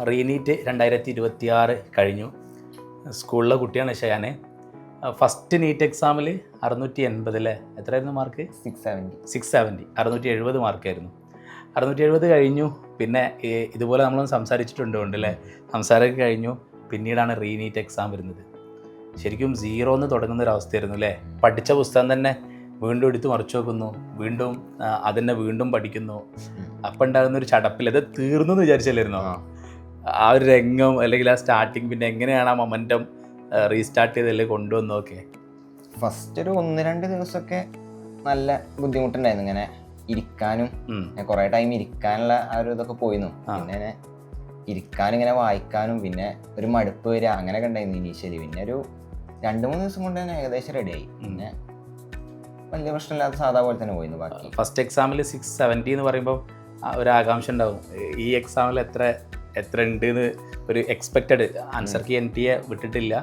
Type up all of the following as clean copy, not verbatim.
റീനീറ്റ് 2026 കഴിഞ്ഞു. സ്കൂളിലെ കുട്ടിയാണ് ഷയാൻ. ഫസ്റ്റ് നീറ്റ് എക്സാമിൽ 680 അല്ലേ? എത്രയായിരുന്നു മാർക്ക്? 670. 670 മാർക്കായിരുന്നു. 670 കഴിഞ്ഞു. പിന്നെ ഇതുപോലെ നമ്മളൊന്ന് സംസാരിച്ചിട്ടുണ്ട് അല്ലേ? സംസാരമൊക്കെ കഴിഞ്ഞു. പിന്നീടാണ് റീനീറ്റ് എക്സാം വരുന്നത്. ശരിക്കും 0 തുടങ്ങുന്ന ഒരു അവസ്ഥയായിരുന്നു അല്ലേ? പഠിച്ച പുസ്തകം തന്നെ വീണ്ടും എടുത്ത് മറിച്ച് നോക്കുന്നു, വീണ്ടും അതിനെ വീണ്ടും പഠിക്കുന്നു. അപ്പം ഉണ്ടാകുന്ന ഒരു ചടപ്പിൽ അത് തീർന്നു എന്ന് വിചാരിച്ചല്ലായിരുന്നോ? ആ ഒരു രംഗം അല്ലെങ്കിൽ ആ സ്റ്റാർട്ടിങ്, പിന്നെ എങ്ങനെയാണ് ആ മൊമെൻറ്റം റീസ്റ്റാർട്ട് ചെയ്തല്ലേ കൊണ്ടുവന്നൊക്കെ? ഫസ്റ്റ് ഒരു 1-2 ദിവസമൊക്കെ നല്ല ബുദ്ധിമുട്ടുണ്ടായിരുന്നു. ഇങ്ങനെ ഇരിക്കാനും കുറേ ടൈം ഇരിക്കാനുള്ള ആ ഒരു ഇതൊക്കെ പോയിരുന്നു. പിന്നെ ഇരിക്കാനും ഇങ്ങനെ വായിക്കാനും പിന്നെ ഒരു മടുപ്പ് വരിക അങ്ങനെയൊക്കെ ഉണ്ടായിരുന്നു ഇനീഷ്യലി. പിന്നെ ഒരു 2-3 ദിവസം കൊണ്ട് തന്നെ ഏകദേശം റെഡിയായി. പിന്നെ വലിയ പ്രശ്നമില്ലാത്ത സാധാ പോലെ തന്നെ പോയിരുന്നു ബാക്കി. ഫസ്റ്റ് എക്സാമിൽ 670 എന്ന് പറയുമ്പോൾ ഒരു ആകാംക്ഷ ഉണ്ടാവും, ഈ എക്സാമിൽ എത്ര ഉണ്ട് എന്ന്. ഒരു എക്സ്പെക്റ്റഡ് ആൻസർ കീ NTA വിട്ടിട്ടില്ല,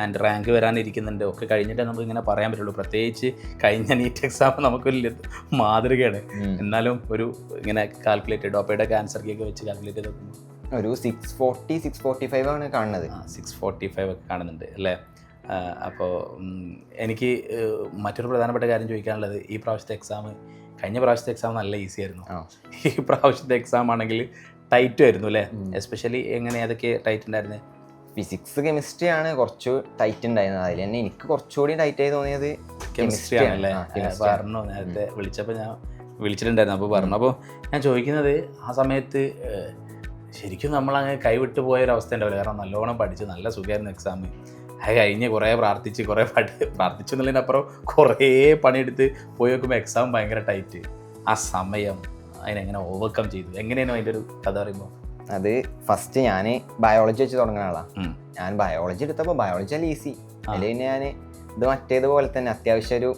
ആൻഡ് റാങ്ക് വരാനിരിക്കുന്നുണ്ട്. ഒക്കെ കഴിഞ്ഞിട്ടേ നമുക്ക് ഇങ്ങനെ പറയാൻ പറ്റുള്ളൂ. പ്രത്യേകിച്ച് കഴിഞ്ഞ നീറ്റ് എക്സാം നമുക്കൊരു മാതൃകയാണ്. എന്നാലും ഒരു ഇങ്ങനെ കാൽക്കുലേറ്റ് ഡോപ്പയുടെ ഒക്കെ ആൻസർ കീ ഒക്കെ വെച്ച് കാൽക്കുലേറ്റ് ചെയ്ത് നോക്കുമ്പോൾ ഒരു 640-645 ആണ് കാണുന്നത്. 645 ഒക്കെ കാണുന്നുണ്ട് അല്ലേ? അപ്പോൾ എനിക്ക് മറ്റൊരു പ്രധാനപ്പെട്ട കാര്യം ചോദിക്കാനുള്ളത്, ഈ പ്രാവശ്യത്തെ എക്സാം കഴിഞ്ഞ പ്രാവശ്യത്തെ എക്സാം നല്ല ഈസി ആയിരുന്നു. ഈ പ്രാവശ്യത്തെ എക്സാം ആണെങ്കിൽ ടൈറ്റും ആയിരുന്നു അല്ലേ? എസ്പെഷ്യലി എങ്ങനെ ഏതൊക്കെ ടൈറ്റ് ഉണ്ടായിരുന്നത്? ഫിസിക്സ് കെമിസ്ട്രി ആണ് കുറച്ച് ടൈറ്റ് ഉണ്ടായിരുന്നത്. അതിൽ തന്നെ എനിക്ക് കുറച്ചുകൂടി ടൈറ്റ് ആയി തോന്നിയത് കെമിസ്ട്രി ആണല്ലേ? പറഞ്ഞു നേരത്തെ വിളിച്ചപ്പോൾ ഞാൻ വിളിച്ചിട്ടുണ്ടായിരുന്നു, അപ്പോൾ പറഞ്ഞു. അപ്പോൾ ഞാൻ ചോദിക്കുന്നത്, ആ സമയത്ത് ശരിക്കും നമ്മളങ്ങനെ കൈവിട്ട് പോയൊരവസ്ഥ ഉണ്ടാവില്ല? കാരണം നല്ലോണം പഠിച്ച് നല്ല സുഖമായിരുന്നു എക്സാം. അത് കഴിഞ്ഞ് കുറേ പ്രാർത്ഥിച്ചു എന്നുള്ളതിനപ്പുറം കുറേ പണിയെടുത്ത് പോയി നോക്കുമ്പോൾ എക്സാം ഭയങ്കര ടൈറ്റ്. ആ സമയം അതിനെങ്ങനെ ഓവർകം ചെയ്തു? എങ്ങനെയാണ് അതിൻ്റെ ഒരു കഥ പറയുമ്പോൾ? അത് ഫസ്റ്റ് ഞാൻ ബയോളജി വെച്ച് തുടങ്ങുന്ന ആളാണ്. ഞാൻ ബയോളജി എടുത്തപ്പോൾ ബയോളജി അല്ല ഈസി. അതിൽ പിന്നെ ഞാൻ ഇത് മറ്റേതുപോലെ തന്നെ അത്യാവശ്യം ഒരു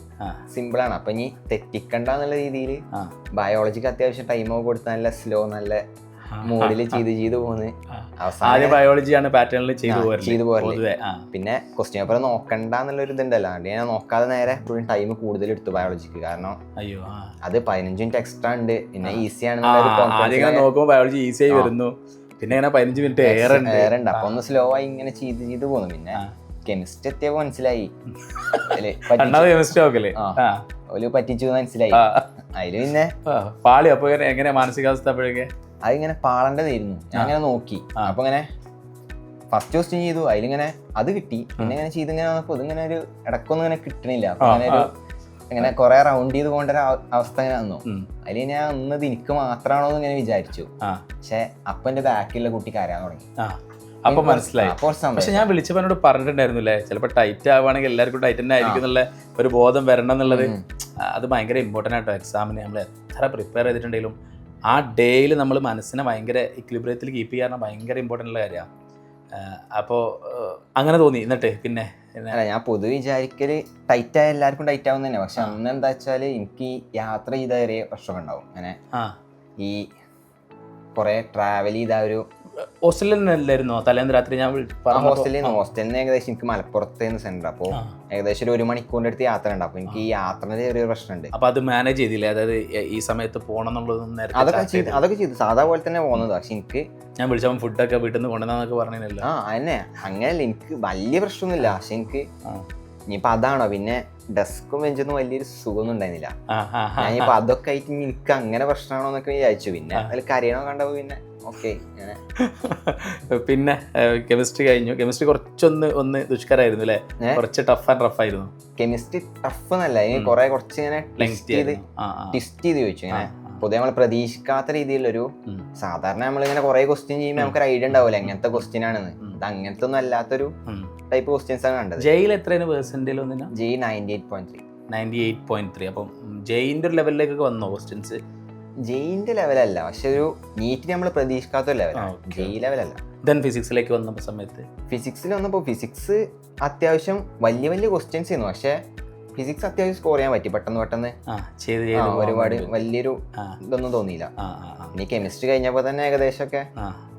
സിമ്പിളാണ്. അപ്പം ഇനി തെറ്റിക്കണ്ട എന്നുള്ള രീതിയിൽ ബയോളജിക്ക് അത്യാവശ്യം ടൈമൊക്കെ കൊടുത്ത് നല്ല സ്ലോ നല്ല മോഡിൽ ചെയ്ത് പോകുന്നത്. അവസാനം ബയോളജിയാണ് പാറ്റേണിൽ ചെയ്തു പോകരുത്. പിന്നെ ക്വസ്റ്റ്യൻ പേപ്പർ നോക്കണ്ട എന്നുള്ളൊരു ഇതുണ്ടല്ലോ, അതുകൊണ്ട് ഞാൻ നോക്കാതെ നേരെ എപ്പോഴും ടൈം കൂടുതൽ എടുത്തു ബയോളജിക്ക്. കാരണം അത് 15 മിനിറ്റ് എക്സ്ട്രാ ഉണ്ട്, പിന്നെ ഈസി ആണെന്ന് നോക്കുമ്പോൾ ബയോളജി ഈസി ആയി വരുന്നു, പിന്നെ 15 മിനിറ്റ് ഏറെ ഉണ്ട്. അപ്പൊ ഒന്ന് സ്ലോ ആയി ഇങ്ങനെ ചെയ്ത് പോകുന്നു. പിന്നെ കെമിസ്ട്രി എത്തിയപ്പോ മനസ്സിലായി ഓല് പറ്റിച്ചു മനസ്സിലായി. അതില് പിന്നെ പാളി. അപ്പൊ എങ്ങനെ മാനസികാവസ്ഥ? അപ്പോഴേക്ക് അതിങ്ങനെ പാളേണ്ടതായിരുന്നു. ഞാൻ അങ്ങനെ നോക്കി. അപ്പൊ ഇങ്ങനെ ഫസ്റ്റ് ക്വസ്റ്റ്യൻ ചെയ്തു, അതിലിങ്ങനെ അത് കിട്ടി. പിന്നെ ഇങ്ങനെ ചെയ്തിങ്ങനെ വന്നപ്പോ ഇതിങ്ങനെ ഒരു ഇടക്കൊന്നും ഇങ്ങനെ കിട്ടണില്ല. അപ്പൊ ഇങ്ങനെ കുറെ റൗണ്ട് ചെയ്ത് പോകേണ്ട ഒരു അവസ്ഥ ഇങ്ങനെ വന്നു. അതിൽ ഞാൻ ഒന്നത് എനിക്ക് മാത്രമാണോ എന്ന് ഇങ്ങനെ വിചാരിച്ചു. പക്ഷെ അപ്പൊ എന്റെ ബാക്കിലുള്ള കുട്ടി കരയാൻ തുടങ്ങി. അപ്പൊ മനസ്സിലായി. പക്ഷെ ഞാൻ വിളിച്ചപ്പോൾ എന്നോട് പറഞ്ഞിട്ടുണ്ടായിരുന്നില്ലേ, ചിലപ്പോൾ ടൈറ്റ് ആവുകയാണെങ്കിൽ എല്ലാവർക്കും ടൈറ്റ് തന്നെ ആയിരിക്കും എന്നുള്ള ഒരു ബോധം വരണം എന്നുള്ളത്. അത് ഭയങ്കര ഇമ്പോർട്ടൻ്റ് ആയിട്ടോ. എക്സാമിന് നമ്മൾ എത്ര പ്രിപ്പയർ ചെയ്തിട്ടുണ്ടെങ്കിലും ആ ഡേയിൽ നമ്മൾ മനസ്സിനെ ഭയങ്കര ഇക്വിലിബ്രിയത്തിൽ കീപ്പ് ചെയ്യാൻ ഭയങ്കര ഇമ്പോർട്ടൻ്റ് ഉള്ള കാര്യമാണ്. അപ്പോൾ അങ്ങനെ തോന്നി. എന്നിട്ട് പിന്നെ ഞാൻ പൊതുവെ വിചാരിക്കല് ടൈറ്റായ എല്ലാവർക്കും ടൈറ്റ് ആവും തന്നെ. പക്ഷെ അന്ന് എന്താ വെച്ചാൽ എനിക്ക് യാത്ര ചെയ്ത ചെറിയ പ്രശ്നമൊക്കെ ഉണ്ടാവും. അങ്ങനെ ഈ കുറേ ട്രാവൽ ചെയ്ത ഒരു ഹോസ്റ്റലിൽ തന്നെയല്ലായിരുന്നോ തലേന്ന് രാത്രി? ഞാൻ ഹോസ്റ്റലിൽ നിന്ന് ഏകദേശം എനിക്ക് മലപ്പുറത്തേന്ന് സെന്റർ. അപ്പോൾ ഏകദേശം ഒരു 1 മണിക്കൂറിന്റെ അടുത്ത് യാത്ര ഉണ്ട്. അപ്പൊ എനിക്ക് ഈ യാത്രയുടെ ചെറിയൊരു പ്രശ്നമുണ്ട്. അപ്പൊ അത് മാനേജ് ചെയ്തില്ലേ? അതായത് ഈ സമയത്ത് പോകണം എന്നുള്ളത് അതൊക്കെ ചെയ്തു സാധാ പോലെ തന്നെ പോകുന്നത്. പക്ഷെ എനിക്ക് ഞാൻ വിളിച്ചപ്പോൾ ഫുഡൊക്കെ വീട്ടിൽ നിന്ന് കൊണ്ടുവന്നൊക്കെ പറഞ്ഞില്ലല്ലോ. അതന്നെ അങ്ങനെയല്ല, എനിക്ക് വലിയ പ്രശ്നമൊന്നുമില്ല. പക്ഷെ എനിക്ക് ഇനിയിപ്പോ അതാണോ പിന്നെ ഡെസ്കും ബെഞ്ചൊന്നും വലിയൊരു സുഖമൊന്നും ഉണ്ടായിരുന്നില്ല. ഞാനിപ്പോ അതൊക്കെ ആയിട്ട് എനിക്ക് അങ്ങനെ പ്രശ്നമാണോ എന്നൊക്കെ വിചാരിച്ചു. പിന്നെ അതിൽ കരയണോ കണ്ടപ്പോ പിന്നെ ഓക്കെ. പിന്നെ കെമിസ്ട്രി കഴിഞ്ഞു. കെമിസ്ട്രി കുറച്ചൊന്ന് ദുഷ്കരമായിരുന്നു അല്ലേ? കുറച്ച് ടഫ് ആൻഡ് റഫ് ആയിരുന്നു. കെമിസ്ട്രി ടഫ് എന്നല്ല, കുറച്ച് ഇങ്ങനെ ട്വിസ്റ്റ് ചെയ്ത് ചോദിച്ചു. ഇങ്ങനെ പൊതുവെ നമ്മൾ പ്രതീക്ഷിക്കാത്ത രീതിയിലൊരു, സാധാരണ നമ്മളിങ്ങനെ കുറെ ക്വസ്റ്റ്യൻ ചെയ്യുമ്പോൾ നമുക്കൊരു ഐഡിയ ഉണ്ടാവില്ല എങ്ങനത്തെ ക്വസ്റ്റ്യൻ ആണെന്ന്. ഇത് അങ്ങനത്തെ ഒന്നും അല്ലാത്തൊരു ടൈപ്പ് ക്വസ്റ്റ്യൻസ് ആണ് കണ്ടത്. ജെയിൽ എത്രയാണ് പെർസെന്റേജ്? ജെയ് 98.3. 98.3. അപ്പം ജെയിൻ്റെ ഒരു ലെവലിലേക്കൊക്കെ വന്നോ ക്വസ്റ്റ്യൻസ്? ജെയിൻ്റെ ലെവലല്ല, പക്ഷെ ഒരു നീറ്റിന് നമ്മൾ പ്രതീക്ഷിക്കാത്ത ലെവലാണ്. ജെയ് ലെവലല്ല. ദെൻ ഫിസിക്സിലേക്ക് വന്നപ്പോൾ സമയത്ത് ഫിസിക്സിൽ വന്നപ്പോൾ ഫിസിക്സ് അത്യാവശ്യം വലിയ ക്വസ്റ്റ്യൻസ് ചെയ്യുന്നു. പക്ഷെ ഫിസിക്സ് അത്യാവശ്യം സ്കോർ ചെയ്യാൻ പറ്റി പെട്ടെന്ന് ഒരുപാട് വലിയൊരു ഇതൊന്നും തോന്നിയില്ല. ഇനി കെമിസ്ട്രി കഴിഞ്ഞപ്പോൾ തന്നെ ഏകദേശം ഒക്കെ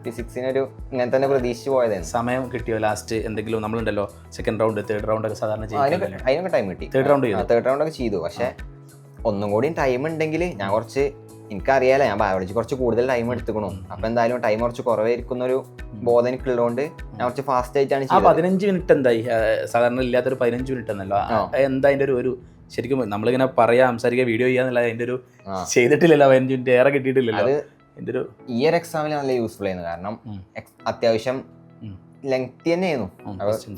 ഫിസിക്സിനൊരു ഇങ്ങനെ തന്നെ പ്രതീക്ഷിച്ച് പോയതായിരുന്നു. സമയം കിട്ടിയോ ലാസ്റ്റ്? എന്തെങ്കിലും നമ്മളുണ്ടല്ലോ സെക്കൻഡ് റൗണ്ട് തേർഡ് റൗണ്ട് ഒക്കെ സാധാരണ അതിനൊക്കെ ടൈം കിട്ടി. തേർഡ് റൗണ്ട് ഒക്കെ ചെയ്തു. പക്ഷെ ഒന്നും കൂടി ടൈം ഉണ്ടെങ്കിൽ ഞാൻ കുറച്ച് എനിക്കറിയാലോ ഞാൻ ബയോളജി കുറച്ച് കൂടുതൽ ടൈം എടുത്തുക്കണു. അപ്പൊ എന്തായാലും ടൈം കുറച്ച് കുറവായിരിക്കുന്ന ഒരു ബോധം എനിക്കുള്ളതുകൊണ്ട് ഞാൻ കുറച്ച് ഫാസ്റ്റ് ആയിട്ടാണ് ആ 15 മിനിറ്റ് എന്തായി സാധാരണ ഇല്ലാത്തൊരു 15 മിനിറ്റ് എന്നല്ലോ എന്താ അതിന്റെ ഒരു ശരിക്കും നമ്മളിങ്ങനെ പറയാ സംസാരിക്കുക വീഡിയോ ചെയ്യാന്നുള്ള അതിന്റെ ഒരു ചെയ്തിട്ടില്ലല്ലോ 15 മിനിറ്റ് ഏറെ കിട്ടിയിട്ടില്ലല്ലോ. അതിന്റെ ഒരു ഈ ഒരു എക്സാമിൽ നല്ല യൂസ്ഫുൾ ആയിരുന്നു. കാരണം അത്യാവശ്യം ലെങ്ത് തന്നെയായിരുന്നു,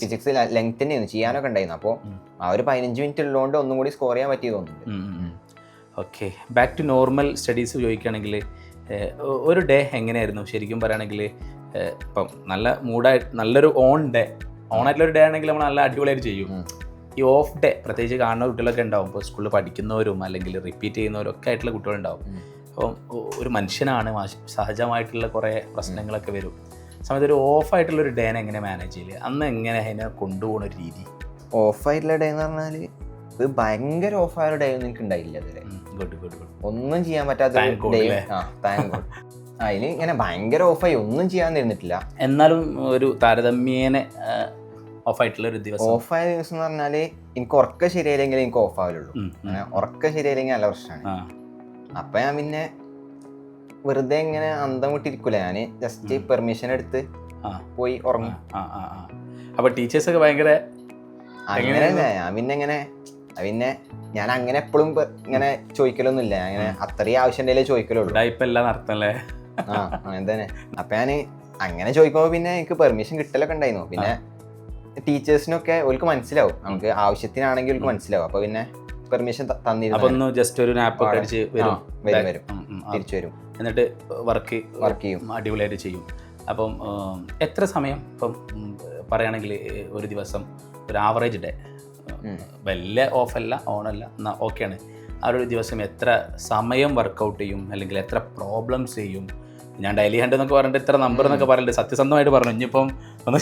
ഫിസിക്സ് ലെങ്ത് തന്നെയായിരുന്നു, ചെയ്യാനൊക്കെ ഉണ്ടായിരുന്നു. അപ്പോൾ ആ ഒരു 15 മിനിറ്റ് ഉള്ളതുകൊണ്ട് ഒന്നും കൂടി സ്കോർ ചെയ്യാൻ പറ്റിയത് തോന്നുന്നുണ്ട്. Okay, back to normal studies ചോദിക്കുകയാണെങ്കിൽ ഒരു ഡേ എങ്ങനെയായിരുന്നു ശരിക്കും പറയുകയാണെങ്കിൽ? ഇപ്പം നല്ല മൂഡായിട്ട് നല്ലൊരു ഓണായിട്ടുള്ളൊരു ഡേ ആണെങ്കിൽ നമ്മൾ നല്ല അടിപൊളിയായിട്ട് ചെയ്യും. ഈ ഓഫ് ഡേ പ്രത്യേകിച്ച് കാണുന്ന കുട്ടികളൊക്കെ ഉണ്ടാവും. ഇപ്പോൾ സ്കൂളിൽ പഠിക്കുന്നവരും അല്ലെങ്കിൽ റിപ്പീറ്റ് ചെയ്യുന്നവരും ഒക്കെ ആയിട്ടുള്ള കുട്ടികളുണ്ടാവും. അപ്പം ഒരു മനുഷ്യനാണ്, സഹജമായിട്ടുള്ള കുറേ പ്രശ്നങ്ങളൊക്കെ വരും. സമയത്ത് ഒരു ഓഫായിട്ടുള്ളൊരു ഡേനെ എങ്ങനെ മാനേജ് ചെയ്യില്ല? അന്ന് എങ്ങനെ അതിനെ കൊണ്ടുപോകുന്ന ഒരു രീതി? ഓഫായിട്ടുള്ള ഡേ എന്ന് പറഞ്ഞാൽ ഇത് ഭയങ്കര ഓഫായ ഡേ ഒന്നും എനിക്ക് ഉണ്ടായില്ല അതുവരെ. ഒന്നും ചെയ്യാൻ പറ്റാത്ത അതിന് ഇങ്ങനെ ഭയങ്കര ഓഫായി ഒന്നും ചെയ്യാൻ തരുന്നിട്ടില്ല. എന്നാലും ഒരു താരതമ്യേന ഓഫായിട്ടുള്ള ഒരു ദിവസം, ഓഫായ ദിവസം എന്ന് പറഞ്ഞാല് എനിക്ക് ഉറക്കം ശരിയായില്ലെങ്കിൽ എനിക്ക് ഓഫ് ആവില്ലുള്ളൂ. അങ്ങനെ ഉറക്കം ശരിയായില്ലെങ്കിൽ നല്ല പ്രശ്നമാണ്. അപ്പൊ ഞാൻ പിന്നെ വെറുതെ ഇങ്ങനെ അന്തം വിട്ടിരിക്കൂല, ഞാൻ ജസ്റ്റ് പെർമിഷൻ എടുത്ത് പോയി ഉറങ്ങും. അപ്പൊ ടീച്ചേഴ്സൊക്കെ ഭയങ്കര അങ്ങനെയല്ല. പിന്നെ ഞാൻ അങ്ങനെ എപ്പോഴും ഇങ്ങനെ ചോദിക്കലൊന്നുമില്ല. അങ്ങനെ അത്രയും ആവശ്യം ഉണ്ടെങ്കിലേ ചോദിക്കലുള്ളൂ. അങ്ങനെ തന്നെ. അപ്പൊ ഞാൻ അങ്ങനെ ചോദിക്കുമ്പോ പിന്നെ എനിക്ക് പെർമിഷൻ കിട്ടലൊക്കെ ഉണ്ടായിരുന്നു. പിന്നെ ടീച്ചേഴ്സിനൊക്കെ ഓൾക്ക് മനസ്സിലാവും, നമുക്ക് ആവശ്യത്തിനാണെങ്കിൽ ഓൾക്ക് മനസ്സിലാവും. അപ്പൊ പിന്നെ പെർമിഷൻ തന്നിരുന്നു. ജസ്റ്റ് ഒരു നാപ്പ് അടിച്ച് വരും, തിരിച്ചു വരും, എന്നിട്ട് വർക്ക് ചെയ്യും, അടിപൊളിയായിട്ട് ചെയ്യും. അപ്പം എത്ര സമയം ഇപ്പം പറയുകയാണെങ്കിൽ ഒരു ദിവസം ഒരു ആവറേജ് ഡേ, വലിയ ഓഫല്ല ഓണല്ല എന്നാൽ ഓക്കെയാണ്, ആ ഒരു ദിവസം എത്ര സമയം വർക്കൗട്ട് ചെയ്യും അല്ലെങ്കിൽ എത്ര പ്രോബ്ലംസ് ചെയ്യും? ഞാൻ ഡെയിലി ഹണ്ട് എന്നൊക്കെ പറഞ്ഞിട്ട് ഇത്ര നമ്പർ എന്നൊക്കെ പറഞ്ഞിട്ട് സത്യസന്ധമായിട്ട് പറഞ്ഞു. ഇനിയിപ്പം ഒന്ന്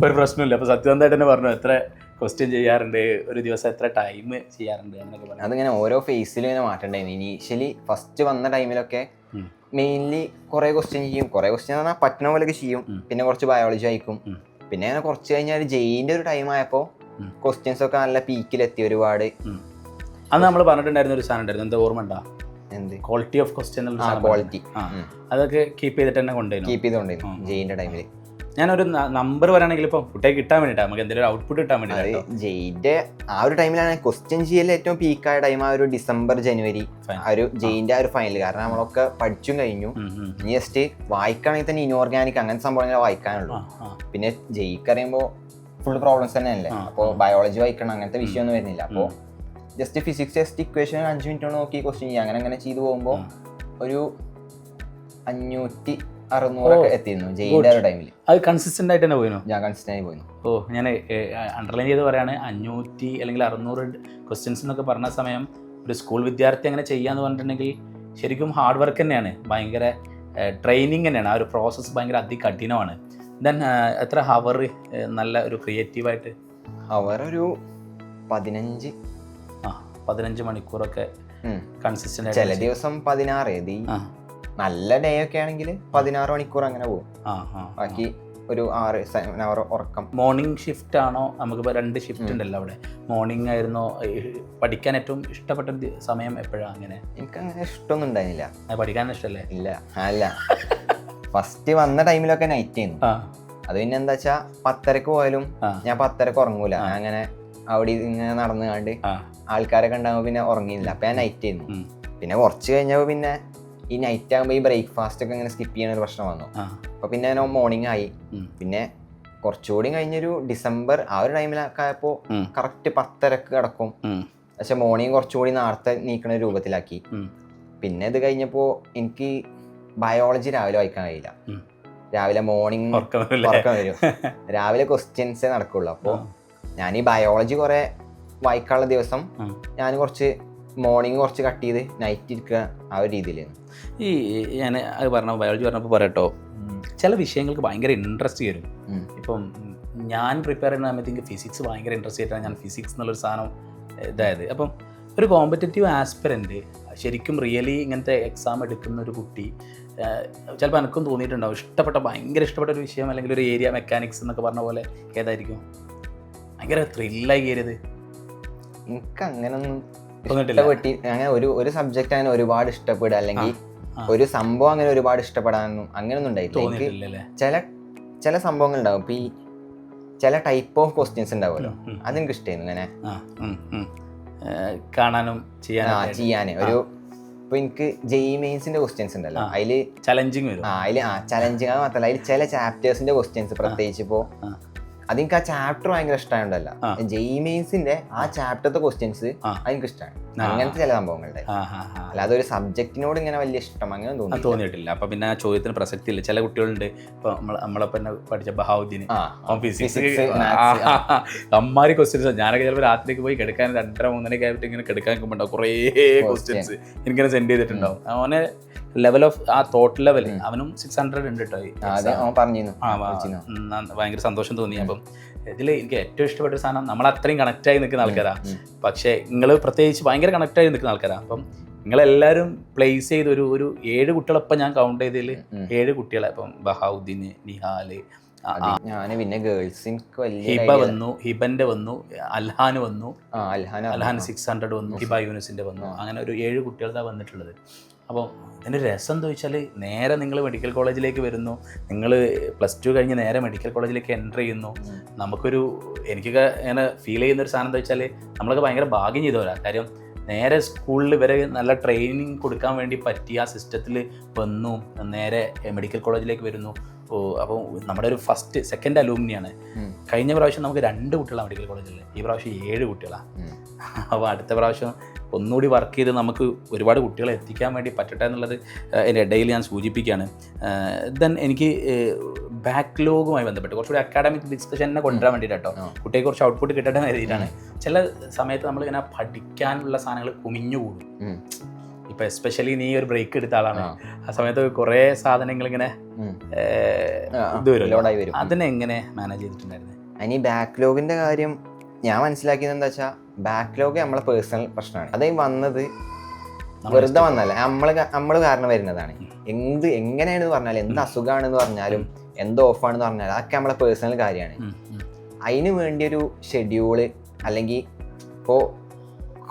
ഒരു പ്രശ്നമില്ല. അപ്പോൾ സത്യസന്ധമായിട്ട് തന്നെ പറഞ്ഞു എത്ര ക്വസ്റ്റ്യൻ ചെയ്യാറുണ്ട്, ഒരു ദിവസം എത്ര ടൈം ചെയ്യാറുണ്ട് എന്നൊക്കെ പറഞ്ഞു. അതിങ്ങനെ ഓരോ ഫേസിലും ഇങ്ങനെ മാറ്റണ്ടായിരുന്നു. ഇനീഷ്യലി ഫസ്റ്റ് വന്ന ടൈമിലൊക്കെ മെയിൻലി കുറേ ക്വസ്റ്റ്യൻ ചെയ്യും. കുറേ ക്വസ്റ്റ്യൻ പറഞ്ഞാൽ പറ്റുന്ന പോലെയൊക്കെ ചെയ്യും. പിന്നെ കുറച്ച് ബയോളജി ആയിരിക്കും. പിന്നെ അങ്ങനെ കുറച്ച് കഴിഞ്ഞാൽ ജെയിൻ്റെ ഒരു ടൈം ആയപ്പോൾ ക്വസ്റ്റ്യൻസ് ഒക്കെ നല്ല പീക്കിലെത്തി ഒരുപാട്. അന്ന് നമ്മൾ പറഞ്ഞിട്ടുണ്ടായിരുന്ന ഒരു സാധനം ഉണ്ടായിരുന്നു, എന്താ ഓർമ്മ ഉണ്ടാ? ക്വാളിറ്റി ഓഫ് ക്വസ്റ്റ്യൻ, ക്വാളിറ്റി അതൊക്കെ കീപ്പ് ചെയ്തിട്ട് തന്നെ കൊണ്ടുവരുന്നു ജെയിൻ്റെ ടൈമിൽ. ഞാനൊരു നമ്പർ പറയുകയാണെങ്കിൽ ഇപ്പോൾ കുട്ടിയെ കിട്ടാൻ വേണ്ടിയിട്ടാണ്, നമുക്ക് എന്തെങ്കിലും ഔട്ട്പുട്ട് കിട്ടാൻ വേണ്ടി. ജെയിൻ്റെ ആ ഒരു ടൈമിലാണ് ക്വസ്റ്റ്യൻ ചെയ്യൽ ഏറ്റവും പീക്കായ ടൈം. ആ ഒരു ഡിസംബർ ജനുവരി ആ ഒരു ജെയിൻ്റെ ആ ഒരു ഫൈനൽ. കാരണം നമ്മളൊക്കെ പഠിച്ചും കഴിഞ്ഞു. ഇനി ജസ്റ്റ് വായിക്കുകയാണെങ്കിൽ തന്നെ ഇനോർഗാനിക് അങ്ങനെ സംഭവങ്ങൾ വായിക്കാനുള്ളൂ. പിന്നെ ജെയ്ക്ക് അറിയുമ്പോൾ ഫുൾ പ്രോബ്ലംസ് തന്നെ അല്ലേ. അപ്പോൾ ബയോളജി വായിക്കണം, അങ്ങനത്തെ വിഷയമൊന്നും വരുന്നില്ല. അപ്പോൾ just physics test equation 5 minute നോക്കി ക്വസ്റ്റ്യൻ ചെയ്യുക. അങ്ങനെ ചെയ്തു പോകുമ്പോൾ ഒരു 500-600 എത്തിയിരുന്നു ജെയിൻ്റെ ഒരു ടൈമിൽ. അത് കൺസിസ്റ്റന്റ് ആയിട്ട് തന്നെ പോയിരുന്നു. ഞാൻ കൺസിസ്റ്റന്റ് ആയി പോയിരുന്നു. ഞാൻ അണ്ടർലൈൻ ചെയ്ത് പറയാണ്, 500 അല്ലെങ്കിൽ 600 ക്വസ്റ്റ്യൻസ് എന്നൊക്കെ പറഞ്ഞ സമയം ഒരു സ്കൂൾ വിദ്യാർത്ഥി അങ്ങനെ ചെയ്യാന്ന് പറഞ്ഞിട്ടുണ്ടെങ്കിൽ ശരിക്കും ഹാർഡ് വർക്ക് തന്നെയാണ്, ഭയങ്കര ട്രെയിനിങ് തന്നെയാണ്. ആ ഒരു പ്രോസസ്സ് ഭയങ്കര അതികഠിനമാണ്. ദെൻ എത്ര ഹവർ നല്ല ഒരു ക്രിയേറ്റീവായിട്ട്? ഹവർ ഒരു 15 മണിക്കൂറൊക്കെ കൺസിസ്റ്റന്റ്. ചില ദിവസം 16. നല്ല ഡേ ഒക്കെ ആണെങ്കിൽ 16 മണിക്കൂർ അങ്ങനെ പോകും. ബാക്കി ഒരു 6-7 അവർ ഉറക്കം. മോർണിംഗ് ഷിഫ്റ്റ് ആണോ? നമുക്കിപ്പോൾ 2 ഷിഫ്റ്റ് ഉണ്ടല്ലോ അവിടെ. മോർണിംഗ് ആയിരുന്നോ പഠിക്കാൻ ഏറ്റവും ഇഷ്ടപ്പെട്ട സമയം എപ്പോഴാണ്? അങ്ങനെ എനിക്ക് അങ്ങനെ ഇഷ്ടമൊന്നും ഉണ്ടായിരുന്നില്ല. പഠിക്കാൻ ഇഷ്ടമല്ലേ? ഇല്ല, അല്ല. ഫസ്റ്റ് വന്ന ടൈമിലൊക്കെ നൈറ്റ് ചെയ്യുന്നു. അത് പിന്നെ എന്താ വെച്ചാൽ 10:30 പോയാലും ഞാൻ 10:30 ഉറങ്ങൂല. ഞാൻ അങ്ങനെ അവിടെ ഇങ്ങനെ നടന്നു കണ്ട് ആൾക്കാരൊക്കെ ഉണ്ടാകുമ്പോൾ പിന്നെ ഉറങ്ങിയില്ല. അപ്പൊ ഞാൻ നൈറ്റ് ചെയ്യുന്നു. പിന്നെ കുറച്ച് കഴിഞ്ഞപ്പോൾ പിന്നെ ഈ നൈറ്റ് ആകുമ്പോൾ ഈ ബ്രേക്ക്ഫാസ്റ്റ് ഒക്കെ ഇങ്ങനെ സ്കിപ്പ് ചെയ്യുന്ന ഒരു പ്രശ്നം വന്നു. അപ്പൊ പിന്നെ ഞാൻ മോർണിംഗ് ആയി. പിന്നെ കുറച്ചുകൂടി കഴിഞ്ഞൊരു ഡിസംബർ ആ ഒരു ടൈമിലൊക്കെ ആയപ്പോൾ കറക്റ്റ് 10:30 കിടക്കും. പക്ഷെ മോർണിംഗ് കുറച്ചുകൂടി നേരത്തെ നീക്കണ രൂപത്തിലാക്കി. പിന്നെ ഇത് കഴിഞ്ഞപ്പോൾ എനിക്ക് ബയോളജി രാവിലെ വായിക്കാൻ കഴിയില്ല. രാവിലെ മോർണിംഗ് ഉറക്കം വരും. രാവിലെ ക്വസ്റ്റ്യൻസേ നടക്കുള്ളൂ. അപ്പോൾ ഞാൻ ഈ ബയോളജി കുറെ വായിക്കാനുള്ള ദിവസം ഞാൻ കുറച്ച് മോർണിംഗ് കുറച്ച് കട്ട് ചെയ്ത് നൈറ്റ് ഇരിക്കുക, ആ ഒരു രീതിയിലാണ്. ഈ ഞാൻ അത് ബയോളജി പറഞ്ഞപ്പോൾ പറയട്ടോ, ചില വിഷയങ്ങൾക്ക് ഭയങ്കര ഇൻട്രസ്റ്റ് വരും. ഇപ്പം ഞാൻ പ്രിപ്പയർ ചെയ്യുന്ന സമയത്ത് ഫിസിക്സ് ഭയങ്കര ഇൻട്രസ്റ്റ് ആയിട്ടാണ് ഞാൻ ഫിസിക്സ് എന്നുള്ളൊരു സാധനം ഇതായത്. അപ്പം ഒരു കോമ്പറ്റേറ്റീവ് ആസ്പിറൻറ്റ് ശരിക്കും റിയലി ഇങ്ങനത്തെ എക്സാം എടുക്കുന്ന ഒരു കുട്ടി ചിലപ്പോൾ എനിക്കും തോന്നിയിട്ടുണ്ടാവും, ഭയങ്കര ഇഷ്ടപ്പെട്ട ഒരു വിഷയം അല്ലെങ്കിൽ ഒരു ഏരിയ മെക്കാനിക്സ് എന്നൊക്കെ പറഞ്ഞ പോലെ ഏതായിരിക്കും ഭയങ്കര ത്രില്ലായി കയറിയത്? എനിക്ക് അങ്ങനൊന്നും ഇഷ്ടപ്പെട്ടി അങ്ങനെ ഒരു സബ്ജക്റ്റ് അങ്ങനെ ഒരുപാട് ഇഷ്ടപ്പെടുക അല്ലെങ്കിൽ ഒരു സംഭവം അങ്ങനെ ഒരുപാട് ഇഷ്ടപ്പെടാനൊന്നും അങ്ങനെയൊന്നും ഉണ്ടായിട്ടില്ല. എനിക്ക് ചില സംഭവങ്ങൾ ഉണ്ടാവും. ഇപ്പൊ ഈ ചില ടൈപ്പ് ഓഫ് ക്വസ്റ്റ്യൻസ് ഉണ്ടാവുമല്ലോ, അതെനിക്ക് ഇഷ്ടമായിരുന്നു ഇങ്ങനെ കാണാനും ചെയ്യാന്. ഒരു ഇപ്പൊ എനിക്ക് ജെഇ മെയിൻസിന്റെ ക്വസ്റ്റ്യൻസ് ഉണ്ടല്ലോ, അതില് ചലഞ്ചിങ് വരും. ചലഞ്ചിങ് അത് മാത്രമല്ല, അതിൽ ചില ചാപ്റ്റേഴ്സിന്റെ ക്വസ്റ്റ്യൻസ് പ്രത്യേകിച്ച് ഇപ്പോ അതെനിക്ക് ആ ചാപ്റ്റർ ഭയങ്കര ഇഷ്ടമായുണ്ടല്ല. ജെഇ മെയിൻസിന്റെ ആ ചാപ്റ്ററിന്റെ ക്വസ്റ്റ്യൻസ് അതെനിക്ക് ഇഷ്ടമാണ്. അങ്ങനത്തെ ചില സംഭവങ്ങളുടെ അല്ലാതെ ഒരു സബ്ജക്റ്റിനോട് ഇങ്ങനെ വലിയ ഇഷ്ടം അങ്ങനെ തോന്നിയിട്ടില്ല. അപ്പൊ പിന്നെ ആ ചോദ്യത്തിന് പ്രസക്തി ഇല്ല. ചില കുട്ടികളുണ്ട്, ഇപ്പൊ നമ്മളൊപ്പം പഠിച്ച ബഹാവുദ്ദീന് ഫിസിക്സ് അമ്മാരി ക്വസ്റ്റ്യൻസ്. ഞാനൊക്കെ ചിലപ്പോൾ രാത്രിക്ക് പോയി കിടക്കാൻ 2:30-3 ആയിട്ട് ഇങ്ങനെ കിടക്കാൻ നിൽക്കുമ്പോണ്ടാവും കുറേ ക്വസ്റ്റ്യൻസ് എനിക്കിങ്ങനെ സെൻഡ് ചെയ്തിട്ടുണ്ടാവും. അവനെ ലെവൽ ഓഫ് ആ തോട്ട് ലെവൽ അവനും 600 ഉണ്ട് കേട്ടോ. ഭയങ്കര സന്തോഷം തോന്നി. അപ്പം ഇതിൽ എനിക്ക് ഏറ്റവും ഇഷ്ടപ്പെട്ട സാധനം, നമ്മൾ അത്രയും കണക്റ്റായി നിൽക്കുന്ന ആൾക്കാരാ. പക്ഷേ നിങ്ങൾ പ്രത്യേകിച്ച് ഭയങ്കര കണക്റ്റായി നിൽക്കുന്ന ആൾക്കാരാ. അപ്പം നിങ്ങളെല്ലാവരും പ്ലേസ് ചെയ്ത് ഒരു 7 കുട്ടികളൊപ്പം ഞാൻ കൗണ്ട് ചെയ്തതിൽ 7 കുട്ടികളെ. ഇപ്പം ബഹാവുദ്ദീന്, നിഹാല്, പിന്നെ ഗേൾസ് ഹിബ വന്നു, ഹിബന്റെ വന്നു, അൽഹാന് വന്നു, അൽഹാൻ 600 വന്നു, ഹിബ യൂനിസിന്റെ വന്നു. അങ്ങനെ ഒരു 7 കുട്ടികളാണ് വന്നിട്ടുള്ളത്. അപ്പോൾ ഇതിൻ്റെ രസം എന്താ വെച്ചാൽ, നേരെ നിങ്ങൾ മെഡിക്കൽ കോളേജിലേക്ക് വരുന്നു. നിങ്ങൾ +2 കഴിഞ്ഞ് നേരെ മെഡിക്കൽ കോളേജിലേക്ക് എൻ്റർ ചെയ്യുന്നു. നമുക്കൊരു എനിക്കൊക്കെ ഇങ്ങനെ ഫീൽ ചെയ്യുന്നൊരു സാധനം എന്താ വെച്ചാൽ, നമ്മളൊക്കെ ഭയങ്കര ഭാഗ്യം ചെയ്തവരാ. കാര്യം നേരെ സ്കൂളിൽ ഇവരെ നല്ല ട്രെയിനിങ് കൊടുക്കാൻ വേണ്ടി പറ്റിയ ആ സിസ്റ്റത്തിൽ വന്നു, നേരെ മെഡിക്കൽ കോളേജിലേക്ക് വരുന്നു. അപ്പോൾ നമ്മുടെ ഒരു സെക്കൻഡ് അലൂമിനിയാണ്. കഴിഞ്ഞ പ്രാവശ്യം നമുക്ക് 2 കുട്ടികളാണ് മെഡിക്കൽ കോളേജിൽ, ഈ പ്രാവശ്യം 7 കുട്ടികളാണ്. അപ്പോൾ അടുത്ത പ്രാവശ്യം ഒന്നുകൂടി വർക്ക് ചെയ്ത് നമുക്ക് ഒരുപാട് കുട്ടികളെ എത്തിക്കാൻ വേണ്ടി പറ്റട്ടെ എന്നുള്ളത് എൻ്റെ ഇടയിൽ ഞാൻ സൂചിപ്പിക്കുകയാണ്. ദെൻ എനിക്ക് ബാക്ക്ലോഗുമായി ബന്ധപ്പെട്ട് കുറച്ചുകൂടി അക്കാഡമിക് ഡിസ്കഷനെ കൊണ്ടുവരാൻ വേണ്ടിയിട്ടോ, കുട്ടിയെ കുറച്ച് ഔട്ട്പുട്ട് കിട്ടട്ടെ എന്ന് കരുതിയിട്ടാണ്. ചില സമയത്ത് നമ്മളിങ്ങനെ പഠിക്കാനുള്ള സാധനങ്ങൾ കുമിഞ്ഞുകൂടും. ഇപ്പം എസ്പെഷ്യലി നീ ഒരു ബ്രേക്ക് എടുത്ത ആളാണ്, ആ സമയത്ത് കുറേ സാധനങ്ങൾ ഇങ്ങനെ ഇത് വരും. അതിനെങ്ങനെ മാനേജ് ചെയ്തിട്ടുണ്ടായിരുന്നു? അതിന് ബാക്ക്ലോഗിൻ്റെ കാര്യം ഞാൻ മനസ്സിലാക്കിയത് എന്താ വെച്ചാൽ, ബാക്ക്ലോഗ് നമ്മളെ പേഴ്സണൽ പ്രശ്നമാണ്. അത് വന്നത് വെറുതെ വന്നല്ല, നമ്മൾ കാരണം വരുന്നതാണ്. എങ്ങനെയാണെന്ന് പറഞ്ഞാലും, എന്ത് അസുഖമാണെന്ന് പറഞ്ഞാലും, എന്ത് ഓഫാണെന്ന് പറഞ്ഞാലും, അതൊക്കെ നമ്മളെ പേഴ്സണൽ കാര്യമാണ്. അതിന് വേണ്ടിയൊരു ഷെഡ്യൂള്, അല്ലെങ്കിൽ ഇപ്പോൾ